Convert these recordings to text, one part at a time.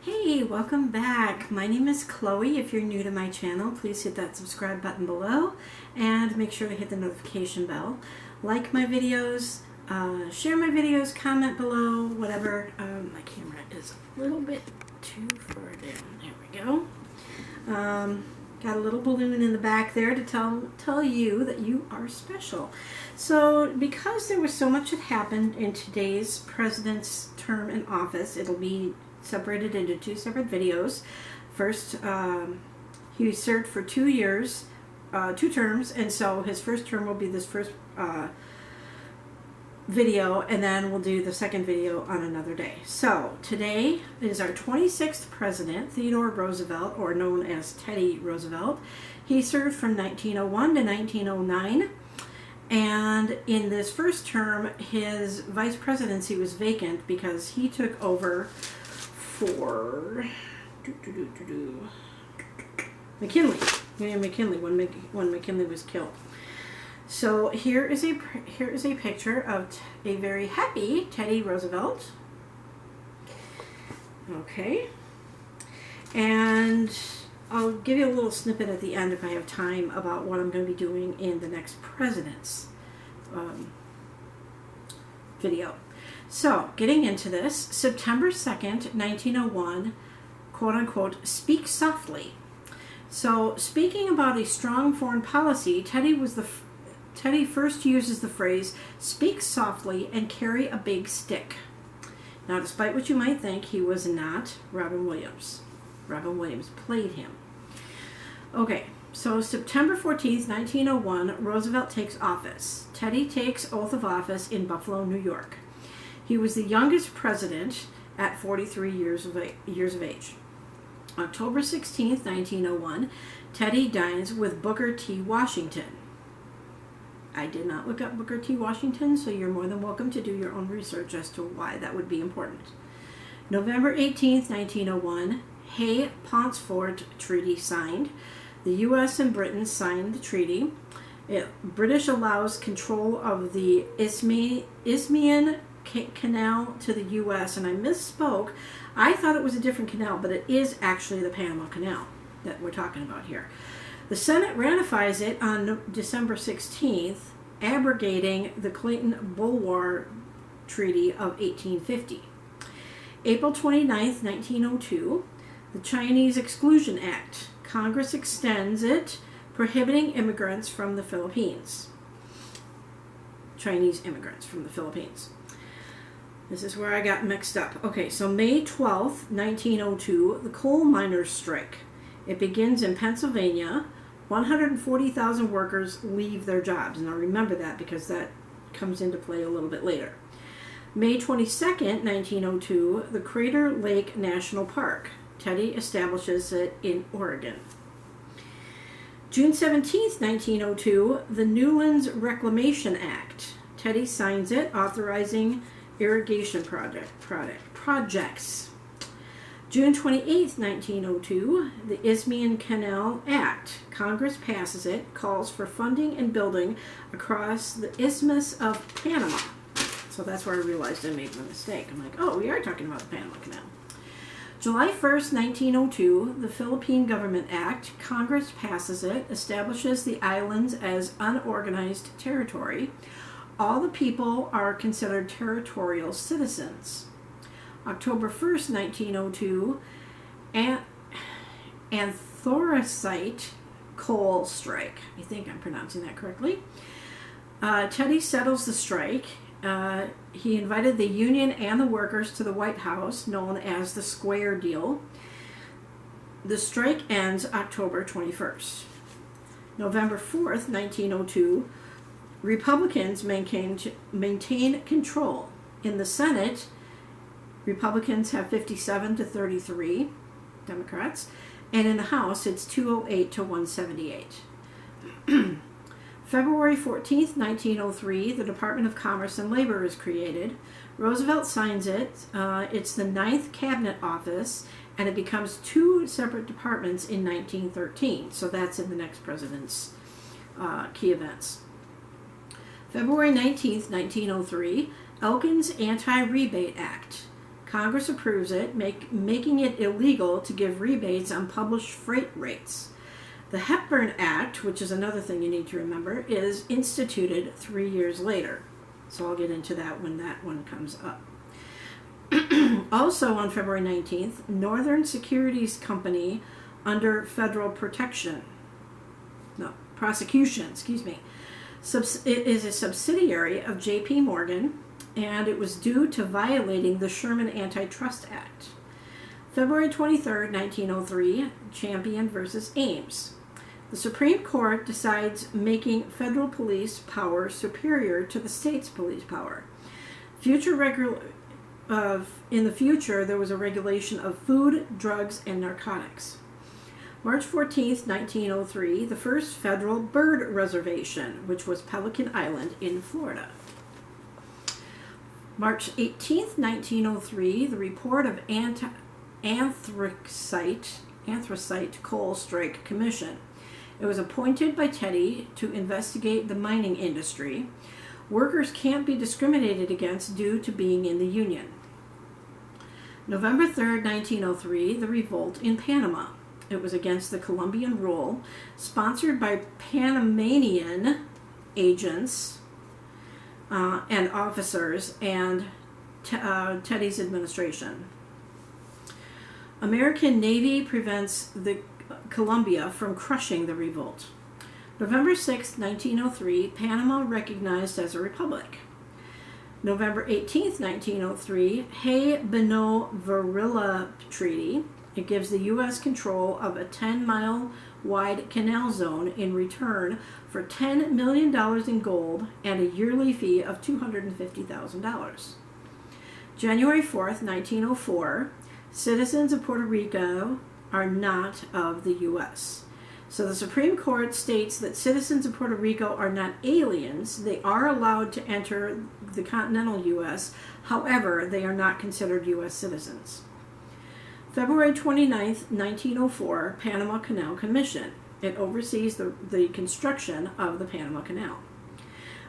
Hey, welcome back. My name is Chloe. If you're new to my channel, please hit that subscribe button below and make sure to hit the notification bell. Like my videos, share my videos, comment below, whatever. My camera is a little bit too far down. There we go. Got a little balloon in the back there to tell you that you are special. So because there was so much that happened in today's president's term in office, it'll be separated into two separate videos. First, he served for 2 years, 2 terms, and so his first term will be this first video, and then we'll do the second video on another day. So today is our 26th president, Theodore Roosevelt, or known as Teddy Roosevelt. He served from 1901 to 1909, and in this first term his vice presidency was vacant because he took over for McKinley, William McKinley, when McKinley was killed. So here is a picture of a very happy Teddy Roosevelt. Okay, and I'll give you a little snippet at the end if I have time about what I'm going to be doing in the next president's video. So, getting into this, September 2nd, 1901, quote-unquote, speak softly. So, speaking about a strong foreign policy, Teddy first uses the phrase, speak softly and carry a big stick. Now, despite what you might think, he was not Robin Williams. Robin Williams played him. Okay, so September 14th, 1901, Roosevelt takes office. Teddy takes oath of office in Buffalo, New York. He was the youngest president at 43 years of age. October 16th, 1901, Teddy dines with Booker T. Washington. I did not look up Booker T. Washington, so you're more than welcome to do your own research as to why that would be important. November 18th, 1901, Hay-Pauncefote Treaty signed. The U.S. and Britain signed the treaty. British allows control of the Isthmian Canal to the U.S., and I misspoke. I thought it was a different canal, but it is actually the Panama Canal that we're talking about here. The Senate ratifies it on December 16th, abrogating the Clinton-Bulwer Treaty of 1850. April 29th, 1902, the Chinese Exclusion Act. Congress extends it, prohibiting immigrants from the Philippines. Chinese immigrants from the Philippines. This is where I got mixed up. Okay, so May 12th, 1902, the coal miners strike. It begins in Pennsylvania. 140,000 workers leave their jobs. Now remember that because that comes into play a little bit later. May 22nd, 1902, the Crater Lake National Park. Teddy establishes it in Oregon. June 17th, 1902, the Newlands Reclamation Act. Teddy signs it, authorizing irrigation projects. June 28th, 1902, the Isthmian Canal Act. Congress passes it, calls for funding and building across the Isthmus of Panama. So that's where I realized I made my mistake. I'm like, oh, we are talking about the Panama Canal. July 1st, 1902, the Philippine Government Act. Congress passes it, establishes the islands as unorganized territory. All the people are considered territorial citizens. October 1st, 1902, anthracite coal strike. I think I'm pronouncing that correctly. Teddy settles the strike. He invited the union and the workers to the White House, known as the Square Deal. The strike ends October 21st. November 4th, 1902, Republicans maintain control. In the Senate, Republicans have 57 to 33 Democrats, and in the House it's 208 to 178. February 14th, 1903, the Department of Commerce and Labor is created. Roosevelt signs it. It's the 9th cabinet office, and it becomes 2 separate departments in 1913. So that's in the next president's key events. February 19th, 1903, Elkin's Anti-Rebate Act. Congress approves it, making it illegal to give rebates on published freight rates. The Hepburn Act, which is another thing you need to remember, is instituted 3 years later. So I'll get into that when that one comes up. Also on February 19th, Northern Securities Company under federal prosecution, it is a subsidiary of J.P. Morgan, and it was due to violating the Sherman Antitrust Act. February 23rd, 1903, Champion versus Ames. The Supreme Court decides making federal police power superior to the state's police power. In the future, there was a regulation of food, drugs, and narcotics. March 14th, 1903, the first federal bird reservation, which was Pelican Island in Florida. March 18th, 1903, the report of anthracite coal strike commission. It was appointed by Teddy to investigate the mining industry. Workers can't be discriminated against due to being in the Union. November 3rd, 1903, the revolt in Panama. It was against the Colombian rule, sponsored by Panamanian agents and officers and Teddy's administration. American Navy prevents the Colombia from crushing the revolt. November 6, 1903, Panama recognized as a republic. November 18, 1903, Hay-Bonneau-Varilla Treaty. It gives the U.S. control of a 10-mile wide canal zone in return for $10 million in gold and a yearly fee of $250,000. January 4th, 1904, citizens of Puerto Rico are not of the U.S. So the Supreme Court states that citizens of Puerto Rico are not aliens. They are allowed to enter the continental U.S. However, they are not considered U.S. citizens. February 29th, 1904, Panama Canal Commission. It oversees the construction of the Panama Canal.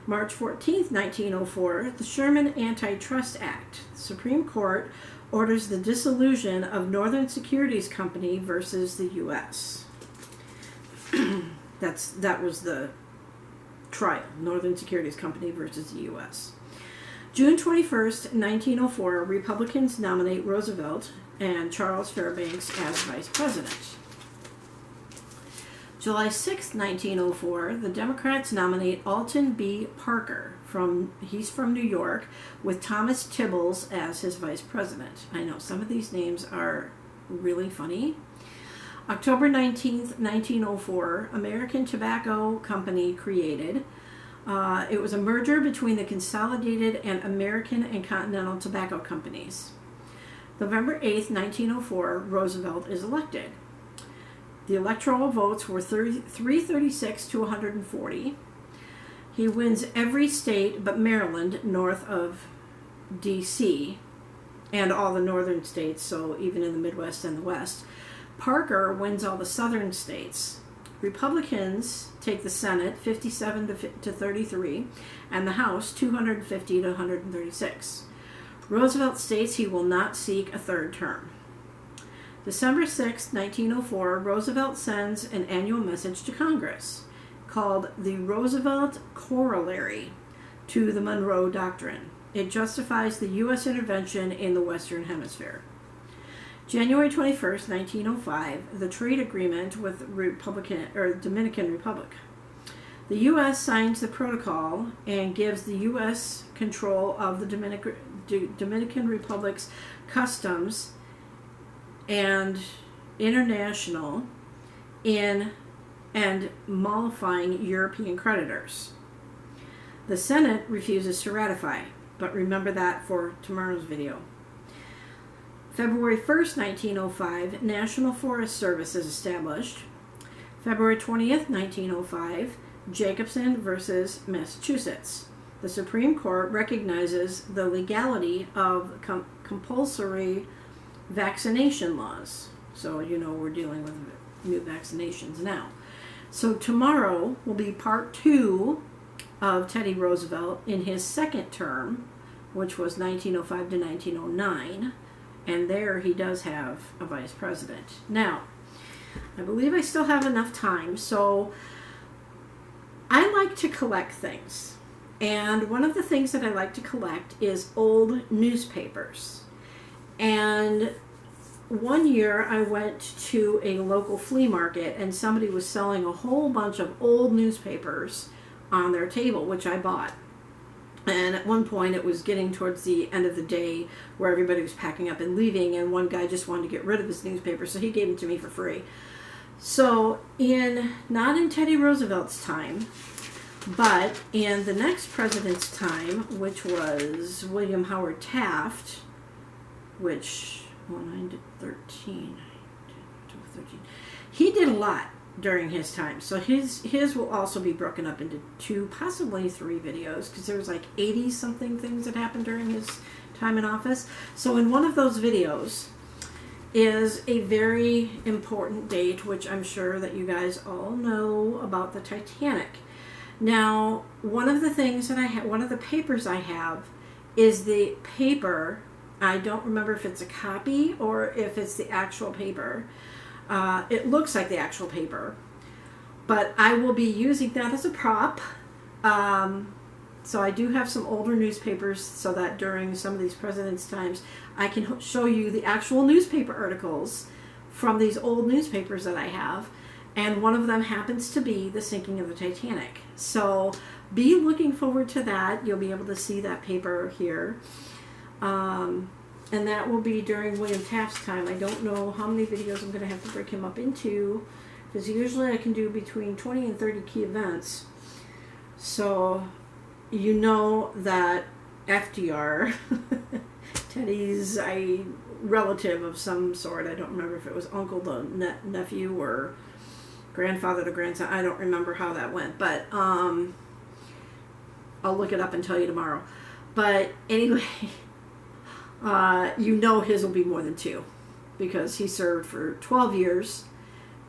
March 14th, 1904, the Sherman Antitrust Act. The Supreme Court orders the dissolution of Northern Securities Company versus the U.S. That was the trial, Northern Securities Company versus the U.S. June 21st, 1904, Republicans nominate Roosevelt and Charles Fairbanks as vice president. July 6, 1904, the Democrats nominate Alton B. Parker. He's from New York, with Thomas Tibbles as his vice president. I know some of these names are really funny. October 19th, 1904, American Tobacco Company created. It was a merger between the Consolidated and American and Continental Tobacco Companies. November 8th, 1904, Roosevelt is elected. The electoral votes were 336 to 140. He wins every state but Maryland north of D.C. and all the northern states, so even in the Midwest and the West. Parker wins all the southern states. Republicans take the Senate 57 to 33 and the House 250 to 136. Roosevelt states he will not seek a third term. December 6, 1904, Roosevelt sends an annual message to Congress called the Roosevelt Corollary to the Monroe Doctrine. It justifies the U.S. intervention in the Western Hemisphere. January 21st, 1905, the trade agreement with Dominican Republic. The U.S. signs the protocol and gives the U.S. control of the Dominican Republic's customs and international and mollifying European creditors. The Senate refuses to ratify, but remember that for tomorrow's video. February 1st, 1905, National Forest Service is established. February 20th, 1905, Jacobson versus Massachusetts. The Supreme Court recognizes the legality of compulsory vaccination laws. So, we're dealing with new vaccinations now. So tomorrow will be part 2 of Teddy Roosevelt in his second term, which was 1905 to 1909. And there he does have a vice president. Now, I believe I still have enough time, so I like to collect things. And one of the things that I like to collect is old newspapers. And one year I went to a local flea market and somebody was selling a whole bunch of old newspapers on their table, which I bought. And at one point it was getting towards the end of the day where everybody was packing up and leaving, and one guy just wanted to get rid of his newspaper, so he gave them to me for free. So not in Teddy Roosevelt's time, but in the next president's time, which was William Howard Taft, which, 9 to 13, he did a lot during his time. So his will also be broken up into 2, possibly 3 videos, because there was like 80 something things that happened during his time in office. So in one of those videos is a very important date, which I'm sure that you guys all know about, the Titanic. Now, one of the things that I have, one of the papers I have is the paper. I don't remember if it's a copy or if it's the actual paper. It looks like the actual paper, but I will be using that as a prop. So I do have some older newspapers so that during some of these presidents' times, I can show you the actual newspaper articles from these old newspapers that I have. And one of them happens to be the sinking of the Titanic. So be looking forward to that. You'll be able to see that paper here. And that will be during William Taft's time. I don't know how many videos I'm going to have to break him up into, because usually I can do between 20 and 30 key events. So you know that FDR, Teddy's a relative of some sort. I don't remember if it was uncle to nephew or grandfather to grandson. I don't remember how that went, but I'll look it up and tell you tomorrow. But anyway, you know his will be more than 2, because he served for 12 years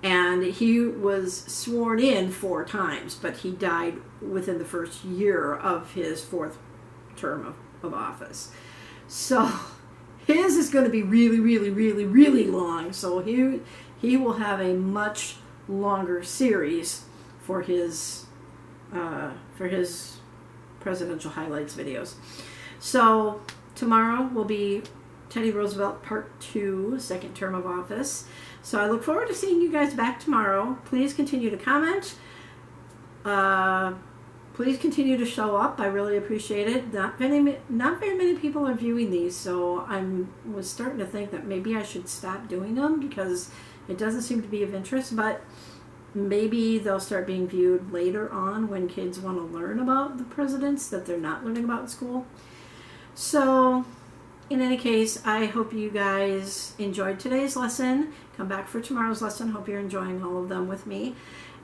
and he was sworn in 4 times, but he died within the first year of his 4th term of office. So his is going to be really, really, really, really long. So he will have a much longer series for his presidential highlights videos. So tomorrow will be Teddy Roosevelt Part 2, 2nd term of office. So I look forward to seeing you guys back tomorrow. Please continue to comment. Please continue to show up. I really appreciate it. Not very many people are viewing these, so I was starting to think that maybe I should stop doing them because it doesn't seem to be of interest, but maybe they'll start being viewed later on when kids want to learn about the presidents that they're not learning about in school. So, in any case, I hope you guys enjoyed today's lesson. Come back for tomorrow's lesson. Hope you're enjoying all of them with me.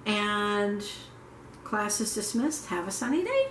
And class is dismissed. Have a sunny day.